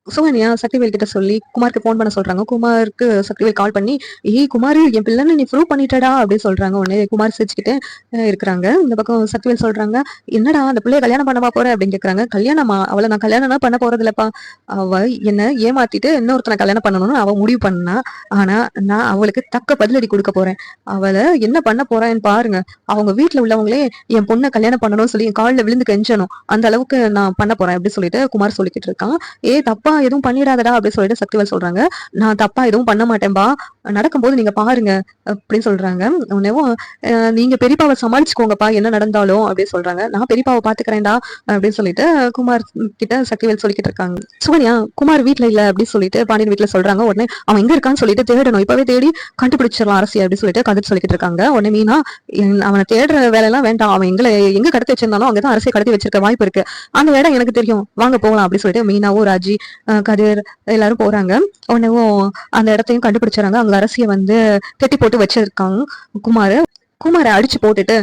சுகன்யா சக்திவேல் கிட்ட சொல்லி குமாருக்கு ஃபோன் பண்ண சொல்றாங்க. குமாருக்கு சக்திவேல் கால் பண்ணி, "ஏய் குமாரு என் பிள்ளைன்னு நீ ப்ரூவ் பண்ணிட்டடா" அப்படின்னு சொல்றாங்க. உடனே குமார் சிரிச்சுக்கிட்டு இருக்கிறாங்க. இந்த பக்கம் சக்திவேல் சொல்றாங்க, "என்னடா அந்த பிள்ளைய கல்யாணம் பண்ணவா போற?" அப்படின்னு கேட்கறாங்க. "கல்யாணமா? அவள நான் கல்யாணம்லாம் பண்ண போறதில்லப்பா. அவ என்ன ஏமாத்திட்டு இன்னொருத்தன கல்யாணம் பண்ணணும்னு அவ முடிவு பண்ணா. ஆனா நான் அவளுக்கு தக்க பதிலடி குடுக்க போறேன். அவள என்ன பண்ண போறேன்னு பாருங்க. அவங்க வீட்ல உள்ளவங்களே என் பொண்ண கல்யாணம் பண்ணணும்னு சொல்லி என் கால்ல விழுந்து கெஞ்சணும். அந்த அளவுக்கு நான் பண்ண போறேன்" அப்படின்னு சொல்லிட்டு குமார் சொல்லிக்கிட்டு இருக்கான். தப்பா எதுவும் பண்ணிடாதடா அப்படின்னு சொல்லிட்டு சக்திவேல் சொல்றாங்க. நான் தப்பா எதுவும் பண்ண மாட்டேன்பா. நடக்கும்போது நீங்க பாருங்க அப்படின்னு சொல்றாங்க. உடனேவும் நீங்க பெரியப்பாவ சமாளிச்சுக்கோங்கப்பா என்ன நடந்தாலும் அப்படின்னு சொல்றாங்க. நான் பெரியப்பாவ பாத்துக்கிறேன்டா அப்படின்னு சொல்லிட்டு குமார் கிட்ட சக்திவேல் சொல்லிக்கிட்டு இருக்காங்க. சுகன்யா குமார் வீட்ல இல்ல அப்படின்னு சொல்லிட்டு பாண்டியன் வீட்ல சொல்றாங்க. உடனே அவன் எங்க இருக்கான்னு சொல்லிட்டு தேடணும். இப்பவே தேடி கண்டுபிடிச்சிடலாம் அரசியை அப்படின்னு சொல்லிட்டு கதிர் சொல்லிக்கிட்டு இருக்காங்க. உடனே மீனா அவனை தேடுற வேலை எல்லாம் வேண்டாம். அவன் எங்க கடத்தி வச்சிருந்தாலும் அங்கதான் அரசியை கடத்தி வச்சிருக்க வாய்ப்பு இருக்கு. அந்த இடம் எனக்கு தெரியும். வாங்க போகலாம் அப்படின்னு சொல்லிட்டு மீனாவும் ராஜி கதிர் எல்லாரும் போறாங்க. உடனேவும் அந்த இடத்தையும் கண்டுபிடிச்சாங்க. அங்க அரசிய வந்து கெட்டி போட்டு வச்சிருக்காங்க. குமார அடிச்சு போட்டுட்டு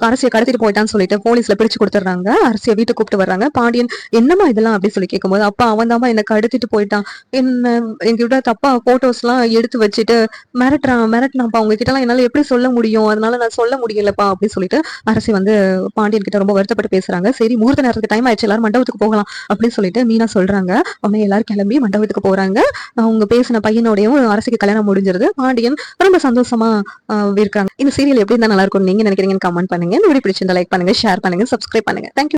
அரசியை கடத்திட்டு போயிட்டான்னு சொல்லிட்டு போலீஸ்ல பிடிச்சு கொடுத்துட்றாங்க. அரசியை வீட்டுக்கு கூப்பிட்டு வர்றாங்க. பாண்டியன் என்னம்மா இதெல்லாம் அப்படின்னு சொல்லி கேட்கும்போது, அப்பா அவன் தான்மா என்ன கடத்திட்டு போயிட்டான். என்ன என்கிட்ட தப்பா போட்டோஸ் எல்லாம் எடுத்து வச்சுட்டு மிரட்டினாப்பா. உங்ககிட்ட எல்லாம் என்னால எப்படி சொல்ல முடியும், அதனால நான் சொல்ல முடியலப்பா அப்படின்னு சொல்லிட்டு அரசி வந்து பாண்டியன் கிட்ட ரொம்ப வருத்தப்பட்டு பேசுறாங்க. சரி முகூர்த்த நேரத்துக்கு டைம் ஆயிடுச்சு, எல்லாரும் மண்டபத்துக்கு போகலாம் அப்படின்னு சொல்லிட்டு மீனா சொல்றாங்க. உடனே எல்லாரும் கிளம்பி மண்டபத்துக்கு போறாங்க. அவங்க பேசின பையனோடையும் அரசிக்கு கல்யாணம் முடிஞ்சிருது. பாண்டியன் ரொம்ப சந்தோஷமா இருக்காங்க. இந்த சீரியல் எப்படி இருந்தா நல்லா இருக்கும் நீங்க நினைக்கிறீங்கன்னு கமெண்ட் பண்ணுங்க. இந்த வீடியோ பிடிச்சிருந்தா லைக் பண்ணுங்க, ஷேர் பண்ணுங்க, சப்ஸ்கிரைப் பண்ணுங்க. தேங்க்யூ.